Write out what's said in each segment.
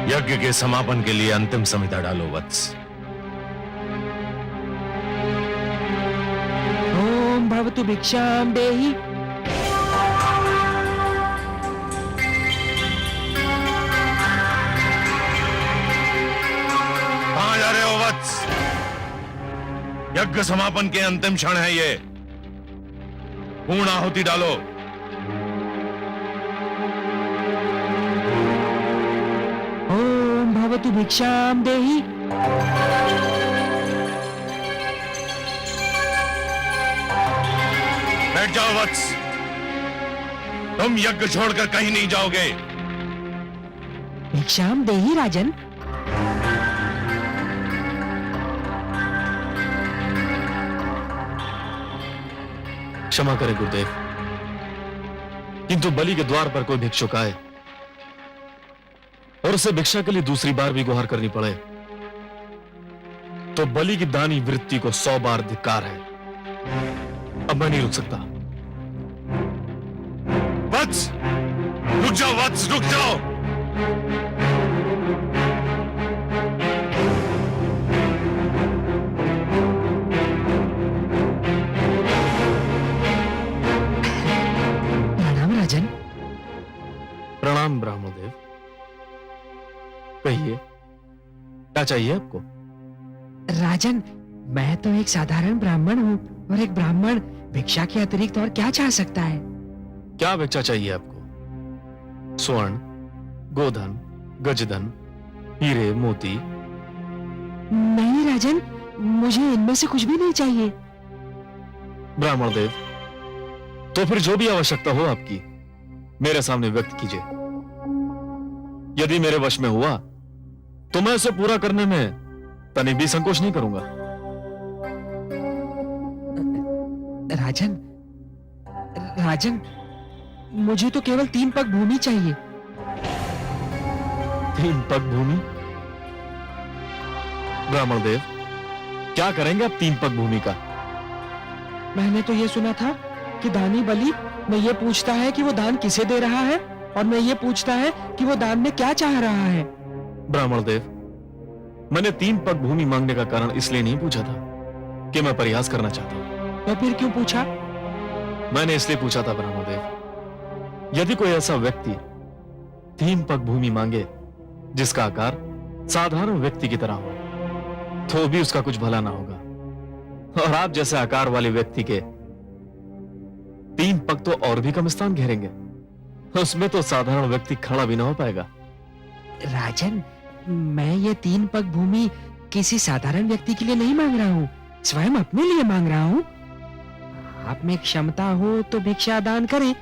यज्ञ के समापन के लिए अंतिम संहिता डालो वत्स। ओम भवतु भिक्षाम देहि। कहां जा रहे हो वत्स? यज्ञ समापन के अंतिम क्षण है ये। पूर्ण आहुति डालो। ओम भवतु भिक्षाम देहि। बैठ जाओ वत्स। तुम यज्ञ छोड़कर कहीं नहीं जाओगे। भिक्षाम देहि राजन। क्षमा करें गुरुदेव, किंतु बलि के द्वार पर कोई भिक्षुक आए और उसे भिक्षा के लिए दूसरी बार भी गुहार करनी पड़े तो बलि की दानी वृत्ति को 100 बार धिक्कार है। अब मैं नहीं रुक सकता। वत्स, रुक जाओ वत्स, रुक जाओ। प्रणाम राजन। प्रणाम ब्राह्मणदेव। कहिए, क्या चाहिए आपको? राजन, मैं तो एक साधारण ब्राह्मण हूँ और एक ब्राह्मण भिक्षा के अतिरिक्त और क्या चाह सकता है? क्या भिक्षा चाहिए आपको? स्वर्ण, गोधन, गजधन, हीरे, मोती? नहीं राजन, मुझे इनमें से कुछ भी नहीं चाहिए। ब्राह्मणदेव, तो फिर जो भी आवश्यकता हो आपकी मेरे सामने व्यक्त कीजिए। यदि मेरे वश में हुआ तो मैं उसे पूरा करने में तनिक भी संकोच नहीं करूंगा। राजन, राजन, मुझे तो केवल 3 पग भूमि चाहिए। 3 पग भूमि? ब्राह्मणदेव, क्या करेंगे आप 3 पग भूमि का? मैंने तो ये सुना था कि दानी बलि में ये पूछता है कि वो दान किसे दे रहा है और मैं ये पूछता है कि वो दान में क्या चाह रहा है। ब्राह्मणदेव, मैंने 3 पग भूमि मांगने का कारण इसलिए नहीं पूछा था कि मैं प्रयास करना चाहता हूं। तो फिर क्यों पूछा? मैंने इसलिए पूछा था ब्राह्मणदेव, यदि कोई ऐसा व्यक्ति 3 पग भूमि मांगे जिसका आकार साधारण व्यक्ति की तरह हो तो भी उसका कुछ भला ना होगा, और आप जैसे आकार वाले व्यक्ति के 3 पग तो और भी कम स्थान घेरेंगे, उसमें तो साधारण व्यक्ति खड़ा भी ना हो पाएगा। राजन, मैं ये 3 पग भूमि किसी साधारण व्यक्ति के लिए नहीं मांग रहा हूँ, स्वयं अपने लिए मांग रहा हूँ। आप में क्षमता हो तो भिक्षा दान करें,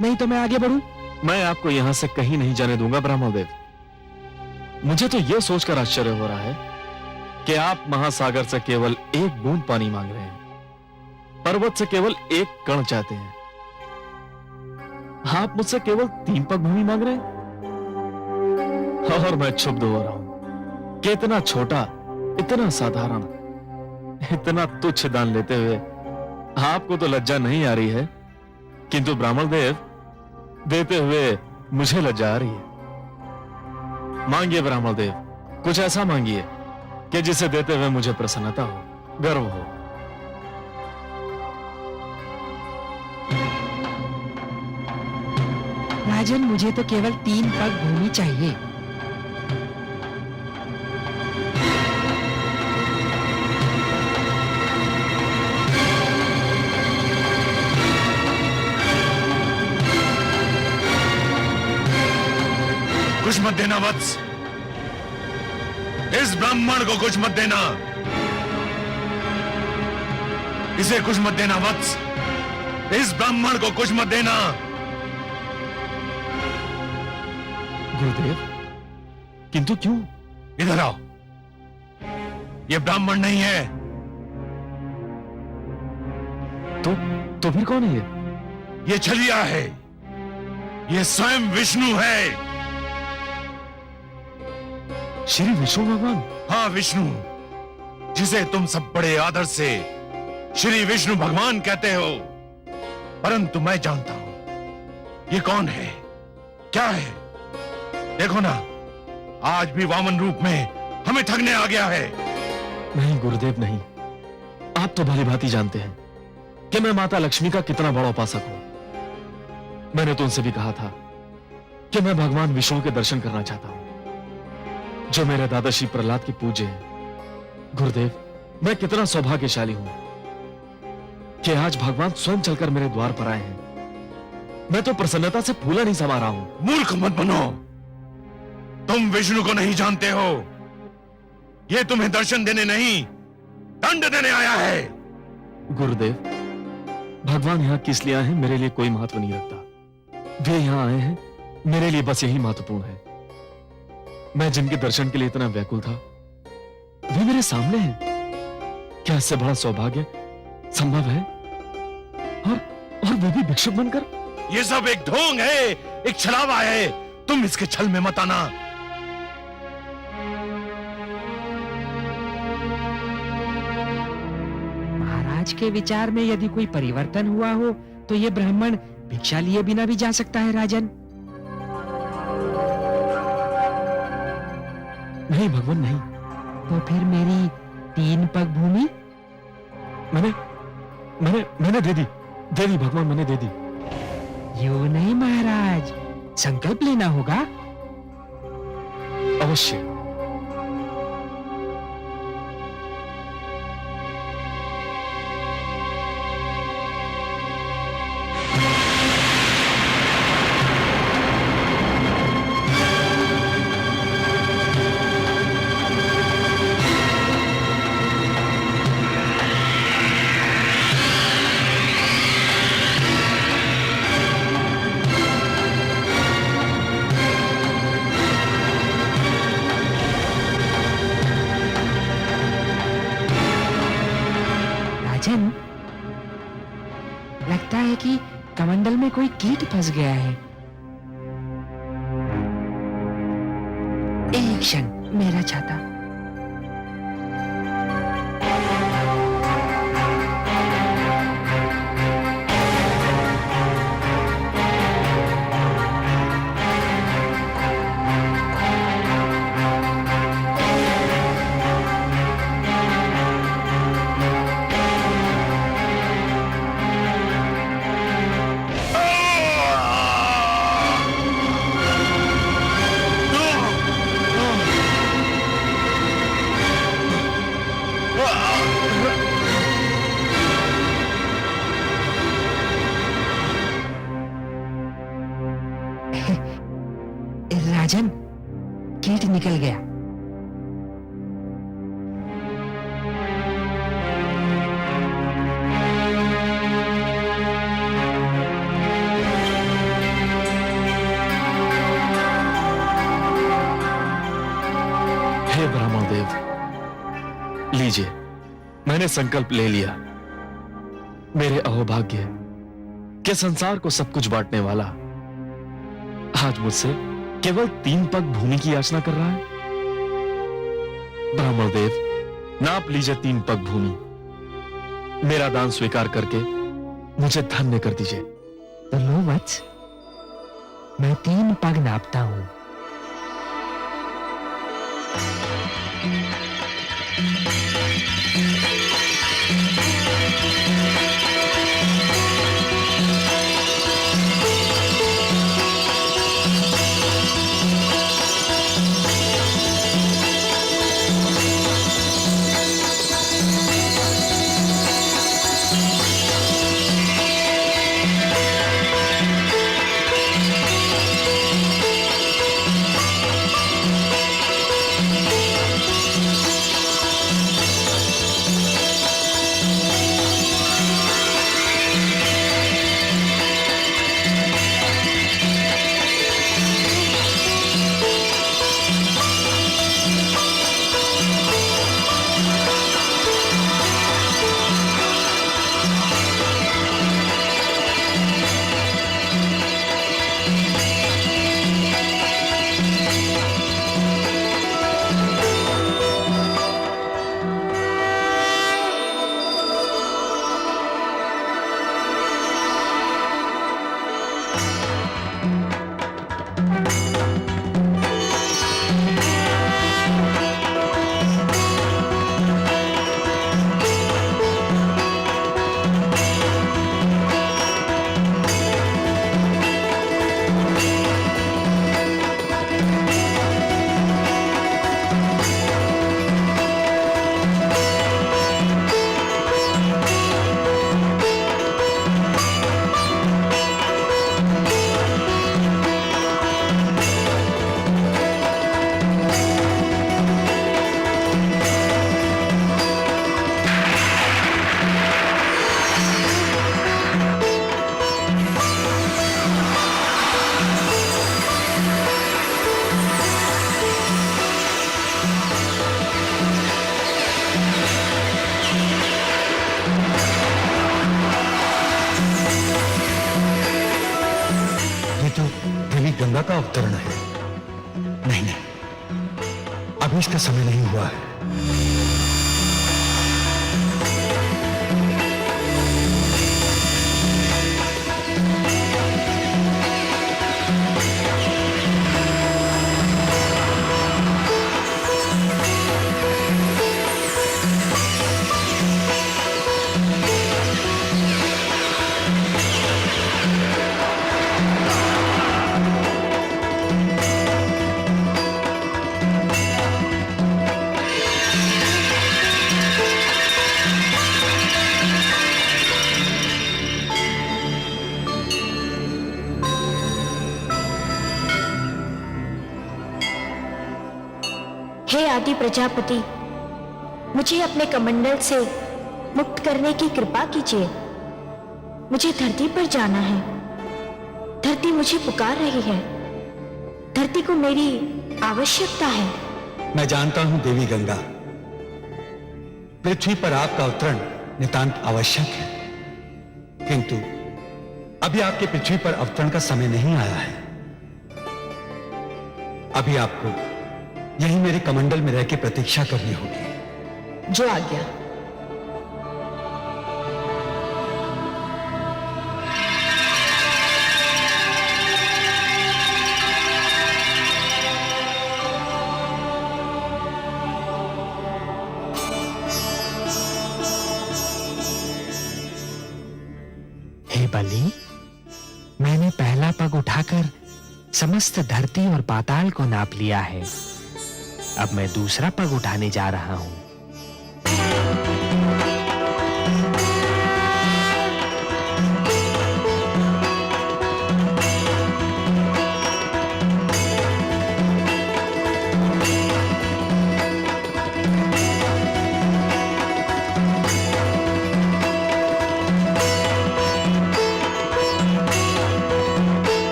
नहीं तो मैं आगे बढ़ूं। मैं आपको यहां से कहीं नहीं जाने दूंगा ब्राह्मणदेव। मुझे तो यह सोचकर आश्चर्य हो रहा है कि आप महासागर से केवल 1 बूंद पानी मांग रहे हैं, पर्वत से केवल 1 कण चाहते हैं। आप मुझसे केवल 3 पग भूमि मांग रहे हैं और मैं क्षुब्ध हो रहा हूं कि इतना छोटा, इतना साधारण, इतना तुच्छ दान लेते हुए आपको तो लज्जा नहीं आ रही है, किंतु ब्राह्मणदेव, देते हुए मुझे लज्जा आ रही है। मांगिए ब्राह्मणदेव, कुछ ऐसा मांगिए कि जिसे देते हुए मुझे प्रसन्नता हो, गर्व हो। राजन, मुझे तो केवल 3 पग भूमि चाहिए। कुछ मत देना वत्स, इस ब्राह्मण को कुछ मत देना, इसे कुछ मत देना वत्स, इस ब्राह्मण को कुछ मत देना। गुरुदेव, किंतु क्यों? इधर आओ, ये ब्राह्मण नहीं है। तो फिर कौन है ये? ये छलिया है, ये स्वयं विष्णु है। श्री विष्णु भगवान? हाँ, विष्णु, जिसे तुम सब बड़े आदर से श्री विष्णु भगवान कहते हो, परंतु मैं जानता हूं ये कौन है, क्या है। देखो ना, आज भी वामन रूप में हमें ठगने आ गया है। नहीं गुरुदेव नहीं, आप तो भली भांति जानते हैं कि मैं माता लक्ष्मी का कितना बड़ा उपासक हूं। मैंने तो उनसे भी कहा था कि मैं भगवान विष्णु के दर्शन करना चाहता हूं, जो मेरे दादा श्री प्रहलाद के पूज्य हैं। गुरुदेव, मैं कितना सौभाग्यशाली हूं कि आज भगवान स्वयं चलकर मेरे द्वार पर आए हैं। मैं तो प्रसन्नता से फूला नहीं समा रहा हूं। मूर्ख मत बनो, तुम विष्णु को नहीं जानते हो। ये तुम्हें दर्शन देने नहीं, दंड देने आया है। गुरुदेव, भगवान यहां किस लिए आए हैं मेरे लिए कोई महत्व नहीं रखता। वे यहां आए हैं मेरे लिए बस यही महत्वपूर्ण है। मैं जिनके दर्शन के लिए इतना व्याकुल था, वे मेरे सामने हैं। क्या इससे बड़ा सौभाग्य संभव है? और वो भी भिक्षुक बनकर। ये सब एक ढोंग है, एक छलावा है। तुम इसके छल में मत आना। महाराज के विचार में यदि कोई परिवर्तन हुआ हो तो ये ब्राह्मण भिक्षा लिए बिना भी जा सकता है राजन। नहीं भगवान नहीं। तो फिर मेरी 3 पग भूमि? मैंने दे दी भगवान, मैंने दे दी। यूं नहीं महाराज, संकल्प लेना होगा। अवश्य। राजन, लगता है कि कमंडल में कोई कीट फंस गया है। एक क्षण, मेरा छाता। राजन, कीट निकल गया। हे ब्राह्मण देव, लीजिए, मैंने संकल्प ले लिया। मेरे अहोभाग्य के संसार को सब कुछ बांटने वाला आज मुझसे केवल 3 पग भूमि की याचना कर रहा है। ब्राह्मण देव, नाप लीजिए 3 पग भूमि। मेरा दान स्वीकार करके मुझे धन्य कर दीजिए। तो लो वत्स, मैं 3 पग नापता हूं। नहीं नहीं, अभी इसका समय नहीं हुआ है। हे आदि प्रजापति, मुझे अपने कमंडल से मुक्त करने की कृपा कीजिए। मुझे धरती पर जाना है। धरती मुझे पुकार रही है। धरती को मेरी आवश्यकता है। मैं जानता हूं देवी गंगा, पृथ्वी पर आपका अवतरण नितांत आवश्यक है, किंतु अभी आपके पृथ्वी पर अवतरण का समय नहीं आया है। अभी आपको यही मेरे कमंडल में रह के प्रतीक्षा करनी होगी। जो आज्ञा। हे बलि, मैंने पहला पग उठाकर समस्त धरती और पाताल को नाप लिया है। अब मैं दूसरा पग उठाने जा रहा हूं।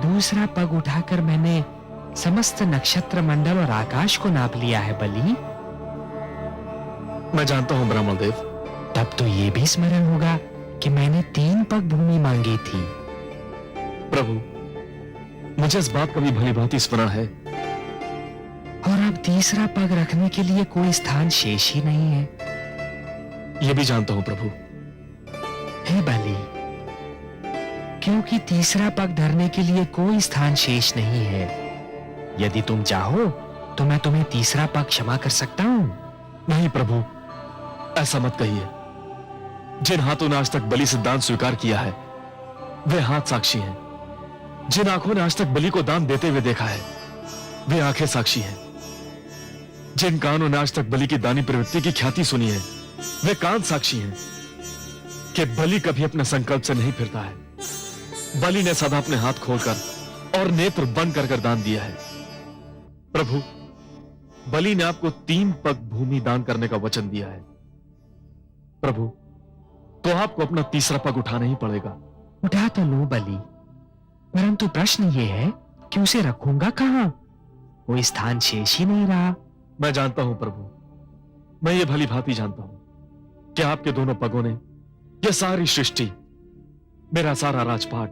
दूसरा पग उठाकर मैंने समस्त नक्षत्र मंडल और आकाश को नाप लिया है बलि। मैं जानता हूं ब्राह्मण देव। तब तो ये भी स्मरण होगा कि मैंने 3 पग भूमि मांगी थी। प्रभु, मुझे इस बात का भी भली भांति स्मरण है। और अब तीसरा पग रखने के लिए कोई स्थान शेष ही नहीं है। यह भी जानता हूं प्रभु। हे बलि, क्योंकि तीसरा पग धरने के लिए कोई स्थान शेष नहीं है। यदि तुम चाहो तो मैं तुम्हें तीसरा पग क्षमा कर सकता हूं। नहीं प्रभु, ऐसा मत कहिए। जिन हाथों ने आज तक बलि से दान स्वीकार किया है, वे हाथ साक्षी हैं। जिन आंखों ने आज तक बलि को दान देते हुए देखा है, वे आंखें साक्षी हैं। जिन कानों ने आज तक बलि की दानी प्रवृत्ति की ख्याति सुनी है, वे कान साक्षी हैं कि बलि कभी अपने संकल्प से नहीं फिरता है। बलि ने सदा अपने हाथ खोलकर और नेत्र बंद कर दान दिया है। प्रभु, बलि ने आपको 3 पग भूमि दान करने का वचन दिया है। प्रभु, तो आपको अपना तीसरा पग उठाना ही पड़ेगा। उठा तो लो बलि, परंतु प्रश्न ये है कि उसे रखूंगा कहां? कोई स्थान शेष ही नहीं रहा। मैं जानता हूं प्रभु, मैं ये भली भांति जानता हूं कि आपके दोनों पगों ने यह सारी सृष्टि, मेरा सारा राजपाट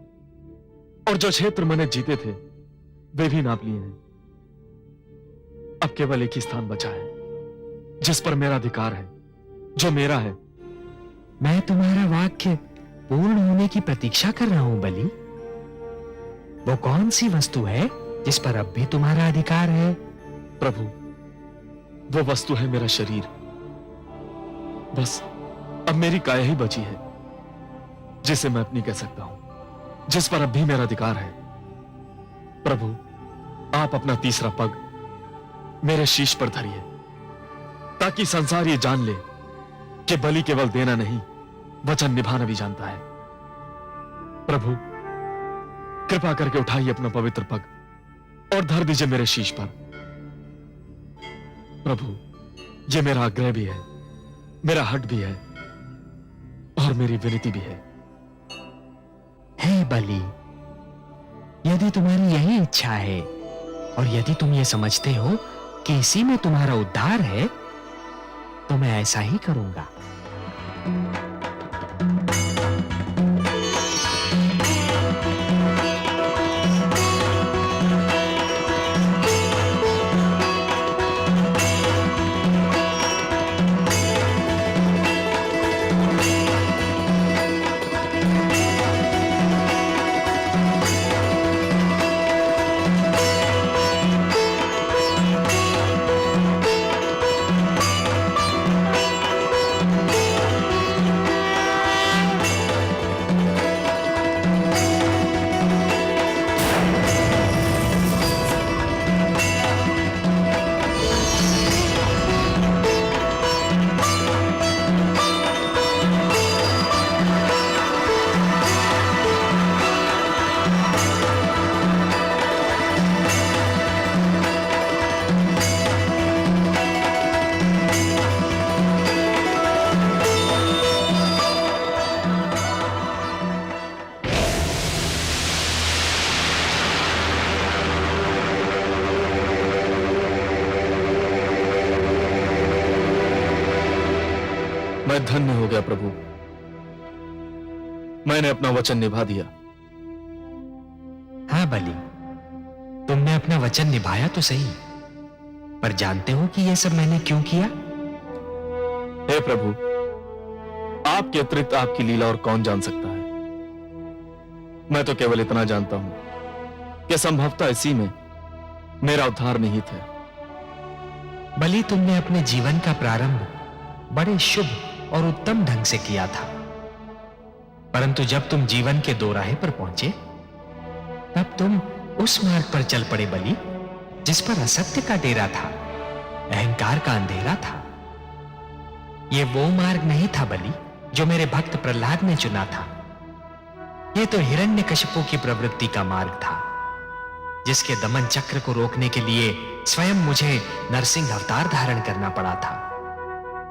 और जो क्षेत्र मैंने जीते थे, वे भी नाप लिए हैं। अब केवल एक ही स्थान बचा है जिस पर मेरा अधिकार है, जो मेरा है। मैं तुम्हारा वाक्य पूर्ण होने की प्रतीक्षा कर रहा हूं बलि। वो कौन सी वस्तु है जिस पर अब भी तुम्हारा अधिकार है? प्रभु, वो वस्तु है मेरा शरीर। बस अब मेरी काया ही बची है जिसे मैं अपनी कह सकता हूं, जिस पर अब भी मेरा अधिकार है। प्रभु, आप अपना तीसरा पग मेरे शीश पर धरिए, ताकि संसार ये जान ले कि बलि केवल देना नहीं, वचन निभाना भी जानता है। प्रभु, कृपा करके उठाइए अपना पवित्र पग और धर दीजिए मेरे शीश पर। प्रभु, ये मेरा आग्रह भी है, मेरा हट भी है और मेरी विनती भी है। हे बलि, यदि तुम्हारी यही इच्छा है और यदि तुम ये समझते हो कि इसी में तुम्हारा उद्धार है, तो मैं ऐसा ही करूंगा। मैं धन्य हो गया प्रभु, मैंने अपना वचन निभा दिया। हाँ बलि, तुमने अपना वचन निभाया तो सही, पर जानते हो कि यह सब मैंने क्यों किया? हे प्रभु, आपके अतिरिक्त आपकी लीला और कौन जान सकता है। मैं तो केवल इतना जानता हूं कि संभवतः इसी में मेरा उद्धार निहित है। बलि, तुमने अपने जीवन का प्रारंभ बड़े शुभ और उत्तम ढंग से किया था, परंतु जब तुम जीवन के दोराहे पर पहुंचे, तब तुम उस मार्ग पर चल पड़े बलि, जिस पर असत्य का डेरा था, अहंकार का अंधेरा था। यह वो मार्ग नहीं था बलि जो मेरे भक्त प्रहलाद ने चुना था। यह तो हिरण्यकशिपु की प्रवृत्ति का मार्ग था, जिसके दमन चक्र को रोकने के लिए स्वयं मुझे नरसिंह अवतार धारण करना पड़ा था।